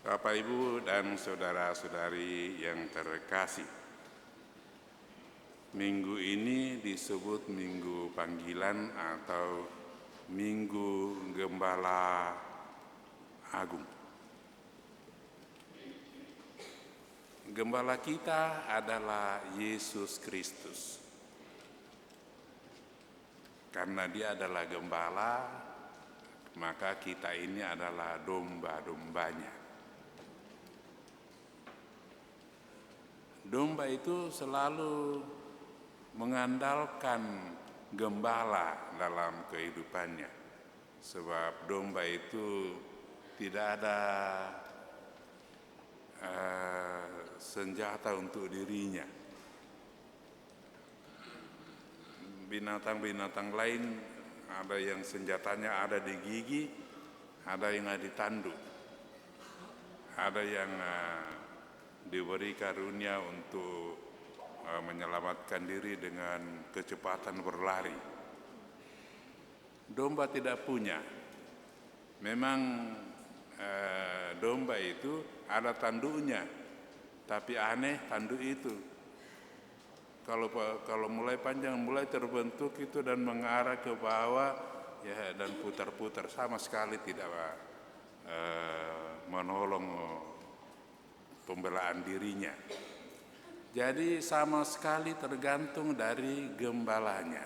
Bapak, Ibu, dan saudara-saudari yang terkasih, minggu ini disebut Minggu Panggilan atau Minggu Gembala Agung. Gembala kita adalah Yesus Kristus. Karena Dia adalah gembala, maka kita ini adalah domba-dombanya. Domba itu selalu mengandalkan gembala dalam kehidupannya, sebab domba itu tidak ada senjata untuk dirinya. Binatang-binatang lain ada yang senjatanya ada di gigi, ada yang ada di tanduk, ada yang diberi karunia untuk menyelamatkan diri dengan kecepatan berlari. Domba tidak punya. Memang domba itu ada tanduknya, tapi aneh tanduk itu. Kalau mulai panjang, mulai terbentuk itu dan mengarah ke bawah, ya, dan putar-putar, sama sekali tidak menolong pembelaan dirinya. Jadi sama sekali tergantung dari gembalanya.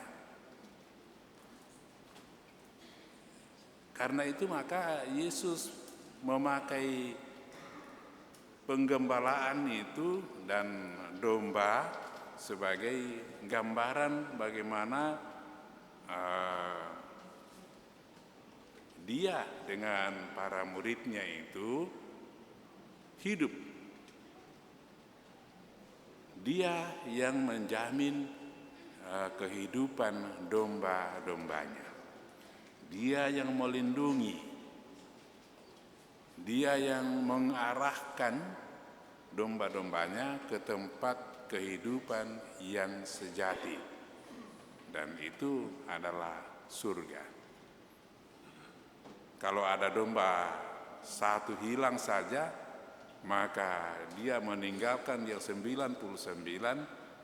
Karena itu maka Yesus memakai penggembalaan itu dan domba sebagai gambaran bagaimana Dia dengan para muridnya itu hidup. Dia yang menjamin kehidupan domba-dombanya. Dia yang melindungi. Dia yang mengarahkan domba-dombanya ke tempat kehidupan yang sejati, dan itu adalah surga. Kalau ada domba satu hilang saja, maka dia meninggalkan yang 99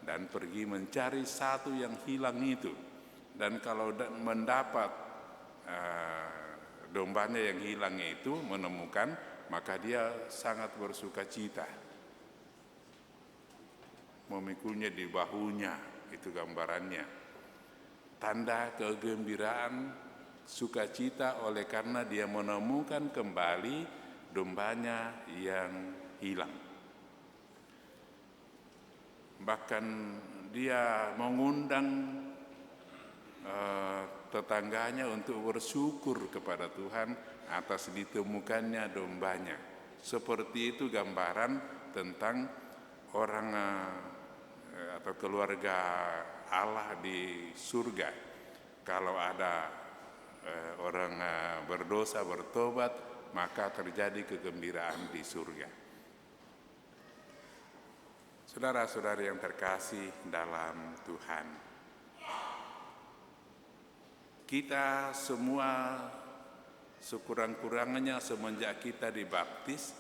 dan pergi mencari satu yang hilang itu. Dan kalau mendapat dombanya yang hilang itu, menemukan, maka dia sangat bersuka cita, memikulnya di bahunya. Itu gambarannya, tanda kegembiraan, sukacita oleh karena dia menemukan kembali dombanya yang hilang. Bahkan dia mengundang tetangganya untuk bersyukur kepada Tuhan atas ditemukannya dombanya. Seperti itu gambaran tentang orang atau keluarga Allah di surga. Kalau ada orang berdosa bertobat, maka terjadi kegembiraan di surga. Saudara-saudari yang terkasih dalam Tuhan, kita semua sekurang-kurangnya semenjak kita dibaptis,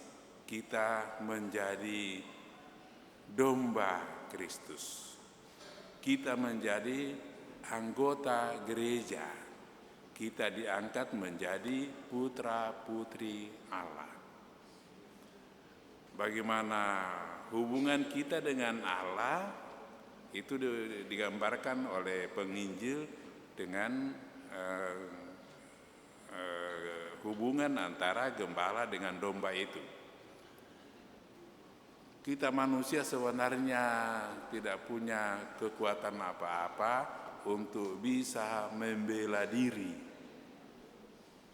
kita menjadi domba Kristus. Kita menjadi anggota gereja. Kita diangkat menjadi putra-putri Allah. Bagaimana hubungan kita dengan Allah itu digambarkan oleh penginjil dengan hubungan antara gembala dengan domba itu. Kita manusia sebenarnya tidak punya kekuatan apa-apa untuk bisa membela diri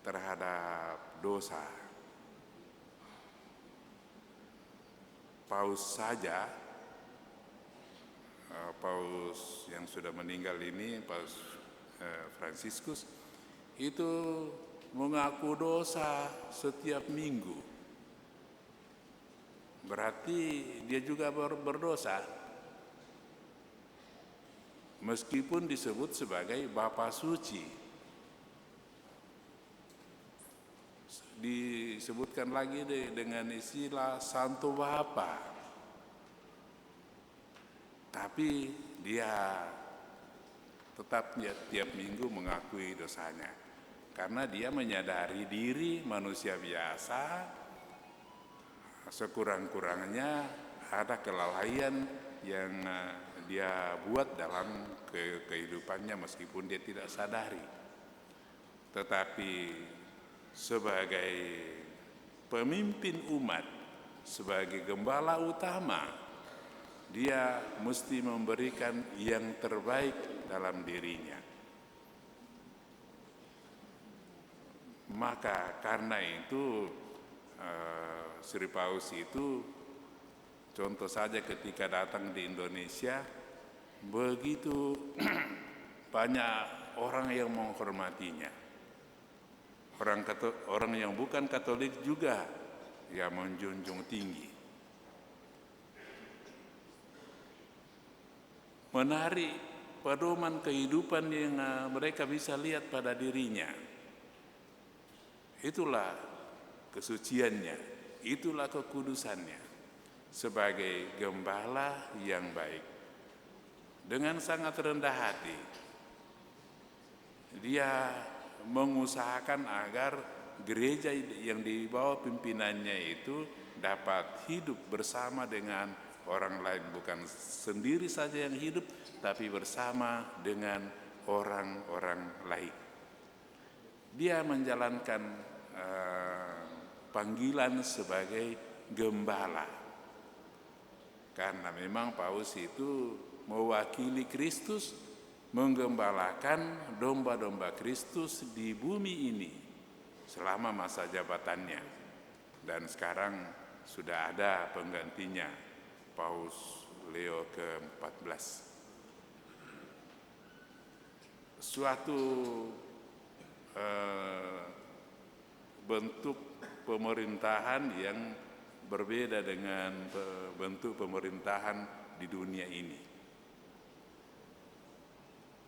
terhadap dosa. Paus saja, Paus yang sudah meninggal ini, Paus Fransiskus, itu mengaku dosa setiap minggu. Berarti dia juga berdosa, meskipun disebut sebagai Bapa Suci. Di disebutkan lagi dengan istilah Santo Bapa. Tapi dia tetap tiap minggu mengakui dosanya. Karena dia menyadari diri manusia biasa, sekurang-kurangnya ada kelalaian yang dia buat dalam kehidupannya meskipun dia tidak sadari. Tetapi sebagai pemimpin umat, sebagai gembala utama, dia mesti memberikan yang terbaik dalam dirinya. Maka karena itu Sri Paus itu contoh saja ketika datang di Indonesia, begitu banyak orang yang menghormatinya. Orang yang bukan Katolik juga yang menjunjung tinggi. Menarik pedoman kehidupan yang mereka bisa lihat pada dirinya. Itulah kesuciannya, itulah kekudusannya. Sebagai gembala yang baik, dengan sangat rendah hati, dia mengusahakan agar gereja yang di bawah pimpinannya itu dapat hidup bersama dengan orang lain, bukan sendiri saja yang hidup, tapi bersama dengan orang-orang lain. Dia menjalankan panggilan sebagai gembala, karena memang Paus itu mewakili Kristus, menggembalakan domba-domba Kristus di bumi ini selama masa jabatannya. Dan sekarang sudah ada penggantinya, Paus Leo ke-14. Suatu bentuk pemerintahan yang berbeda dengan bentuk pemerintahan di dunia ini.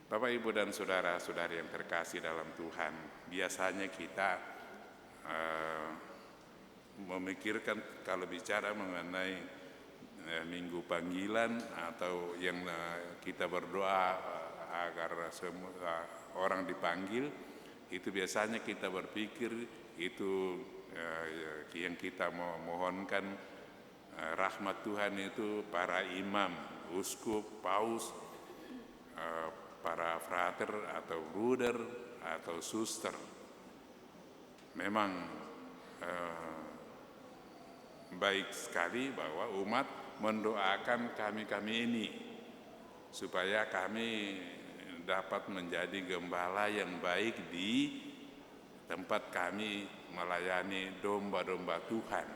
Bapak, Ibu, dan saudara-saudari yang terkasih dalam Tuhan, biasanya kita memikirkan kalau bicara mengenai Minggu Panggilan atau yang kita berdoa agar semua orang dipanggil, itu biasanya kita berpikir itu yang kita mohonkan rahmat Tuhan itu para imam, uskup, paus, para frater atau bruder atau suster. Memang baik sekali bahwa umat mendoakan kami-kami ini supaya kami dapat menjadi gembala yang baik di tempat kami melayani domba-domba Tuhan.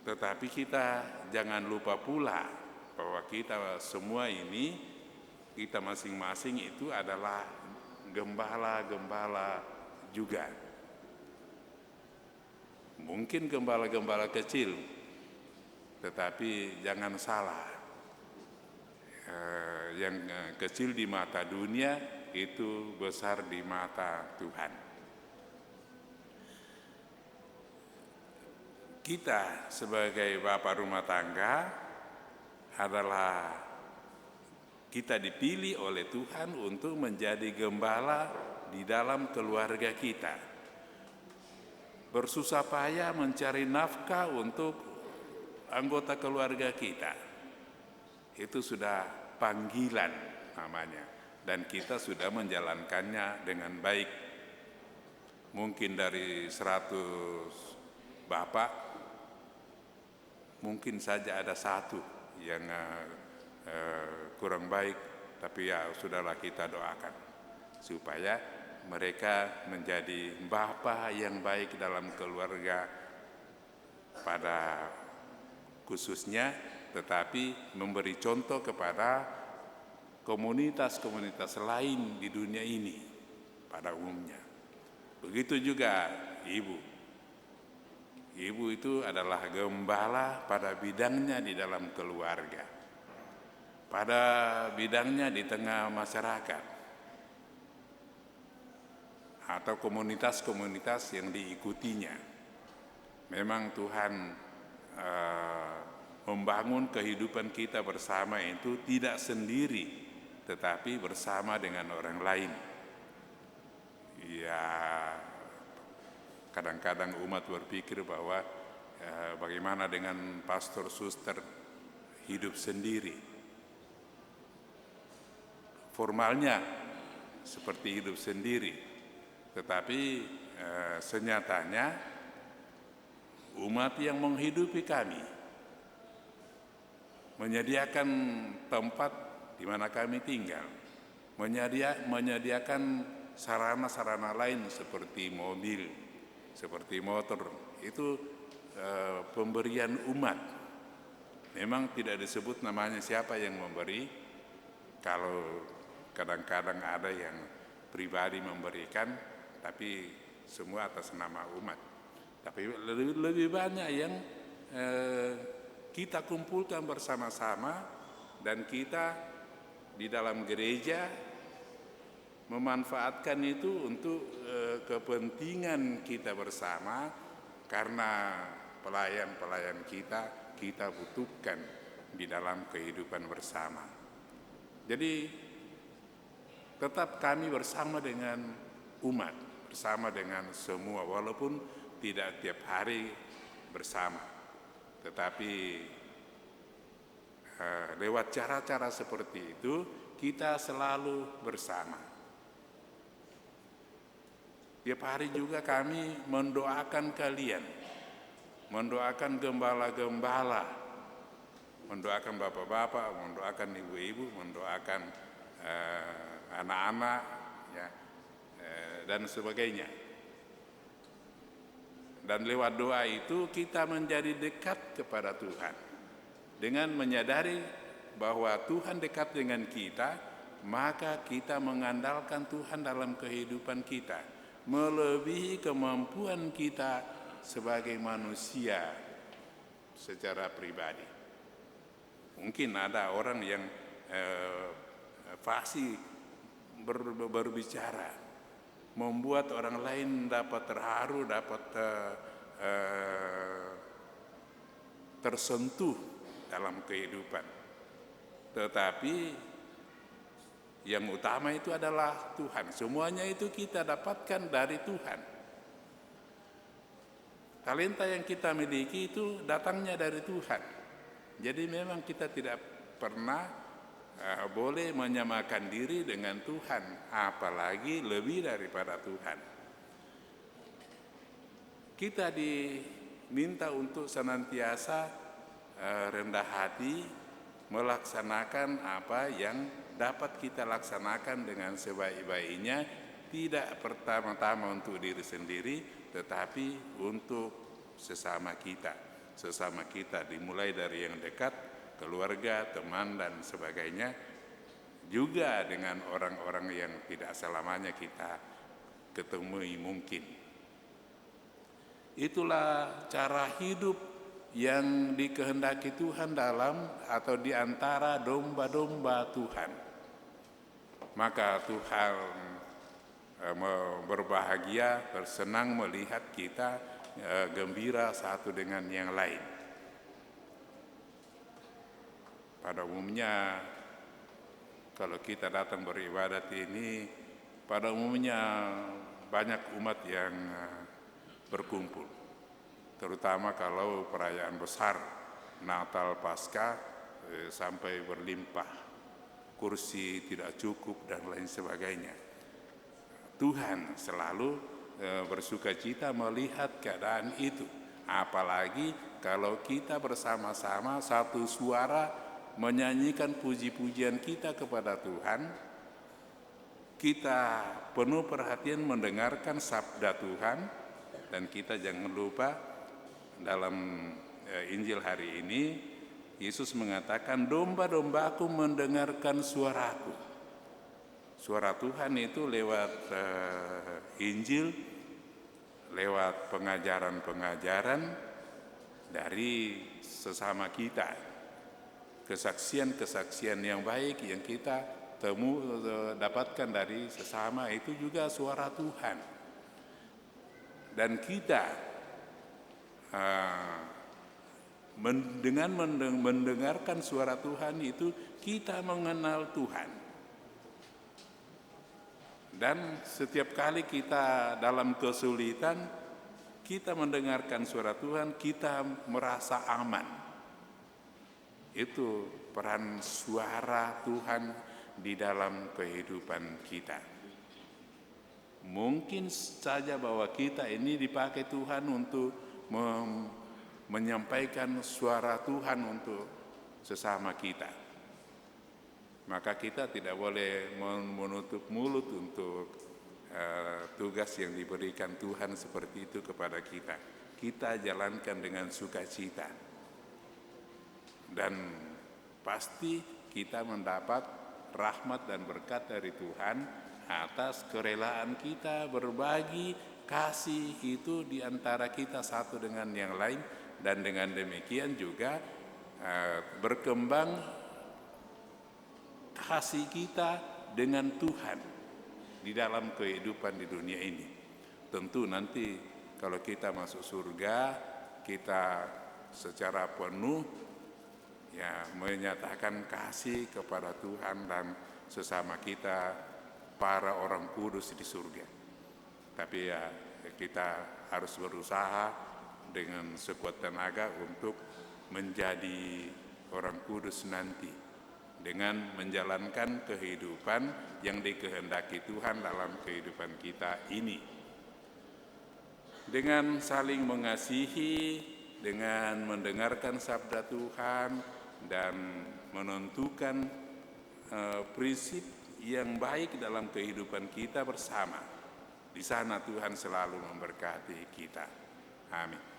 Tetapi kita jangan lupa pula bahwa kita semua ini, kita masing-masing itu adalah gembala-gembala juga. Mungkin gembala-gembala kecil, tetapi jangan salah, yang kecil di mata dunia itu besar di mata Tuhan. Kita sebagai bapak rumah tangga adalah kita dipilih oleh Tuhan untuk menjadi gembala di dalam keluarga kita. Bersusah payah mencari nafkah untuk anggota keluarga kita. Itu sudah panggilan namanya, dan kita sudah menjalankannya dengan baik. Mungkin dari 100 bapak, mungkin saja ada satu yang kurang baik, tapi ya sudahlah, kita doakan supaya mereka menjadi bapa yang baik dalam keluarga pada khususnya, tetapi memberi contoh kepada komunitas-komunitas lain di dunia ini pada umumnya. Begitu juga ibu. Ibu itu adalah gembala pada bidangnya di dalam keluarga, pada bidangnya di tengah masyarakat. atau komunitas-komunitas yang diikutinya. Memang Tuhan membangun kehidupan kita bersama itu tidak sendiri, tetapi bersama dengan orang lain. Ya, kadang-kadang umat berpikir bahwa bagaimana dengan pastor suster hidup sendiri. Formalnya seperti hidup sendiri, tetapi senyatanya umat yang menghidupi kami, menyediakan tempat di mana kami tinggal, menyediakan sarana-sarana lain seperti mobil, seperti motor, itu pemberian umat. Memang tidak disebut namanya siapa yang memberi, kalau kadang-kadang ada yang pribadi memberikan, tapi semua atas nama umat. Tapi lebih banyak yang kita kumpulkan bersama-sama, dan kita di dalam gereja memanfaatkan itu untuk kepentingan kita bersama, karena pelayan-pelayan kita butuhkan di dalam kehidupan bersama. Jadi tetap kami bersama dengan umat, bersama dengan semua, walaupun tidak tiap hari bersama, tetapi lewat cara-cara seperti itu kita selalu bersama. Tiap hari juga kami mendoakan kalian, mendoakan gembala-gembala, mendoakan bapak-bapak, mendoakan ibu-ibu, mendoakan anak-anak, ya, dan sebagainya. Dan lewat doa itu kita menjadi dekat kepada Tuhan. Dengan menyadari bahwa Tuhan dekat dengan kita, maka kita mengandalkan Tuhan dalam kehidupan kita, melebihi kemampuan kita sebagai manusia secara pribadi. Mungkin ada orang yang fasih berbicara, membuat orang lain dapat terharu, dapat tersentuh dalam kehidupan. Tetapi yang utama itu adalah Tuhan. Semuanya itu kita dapatkan dari Tuhan. Talenta yang kita miliki itu datangnya dari Tuhan. Jadi memang kita tidak pernah boleh menyamakan diri dengan Tuhan, apalagi lebih daripada Tuhan. Kita diminta untuk senantiasa rendah hati, melaksanakan apa yang dapat kita laksanakan dengan sebaik-baiknya, tidak pertama-tama untuk diri sendiri, tetapi untuk sesama kita dimulai dari yang dekat, keluarga, teman, dan sebagainya, juga dengan orang-orang yang tidak selamanya kita ketemui mungkin. Itulah cara hidup yang dikehendaki Tuhan dalam atau di antara domba-domba Tuhan. Maka Tuhan berbahagia, bersenang melihat kita gembira satu dengan yang lain. Pada umumnya kalau kita datang beribadat ini, pada umumnya banyak umat yang berkumpul, terutama kalau perayaan besar Natal, Paskah, sampai berlimpah, kursi tidak cukup dan lain sebagainya. Tuhan selalu bersukacita melihat keadaan itu, apalagi kalau kita bersama-sama satu suara menyanyikan puji-pujian kita kepada Tuhan. Kita penuh perhatian mendengarkan sabda Tuhan, dan kita jangan lupa dalam Injil hari ini Yesus mengatakan, domba-dombaku mendengarkan suaraku. Suara Tuhan itu lewat Injil, lewat pengajaran-pengajaran dari sesama kita, kesaksian-kesaksian yang baik yang kita dapatkan dari sesama itu juga suara Tuhan. Dan kita dengan mendengarkan suara Tuhan itu kita mengenal Tuhan. Dan setiap kali kita dalam kesulitan, kita mendengarkan suara Tuhan, kita merasa aman. Itu peran suara Tuhan di dalam kehidupan kita. Mungkin saja bahwa kita ini dipakai Tuhan untuk menyampaikan suara Tuhan untuk sesama kita. Maka kita tidak boleh menutup mulut untuk tugas yang diberikan Tuhan seperti itu kepada kita. Kita jalankan dengan sukacita. Dan pasti kita mendapat rahmat dan berkat dari Tuhan atas kerelaan kita berbagi kasih itu di antara kita satu dengan yang lain, dan dengan demikian juga berkembang kasih kita dengan Tuhan di dalam kehidupan di dunia ini. Tentu nanti kalau kita masuk surga, kita secara penuh menyatakan kasih kepada Tuhan dan sesama kita, para orang kudus di surga. Tapi kita harus berusaha dengan sekuat tenaga untuk menjadi orang kudus nanti, dengan menjalankan kehidupan yang dikehendaki Tuhan dalam kehidupan kita ini. Dengan saling mengasihi, dengan mendengarkan sabda Tuhan, dan menentukan prinsip yang baik dalam kehidupan kita bersama. Di sana Tuhan selalu memberkati kita. Amin.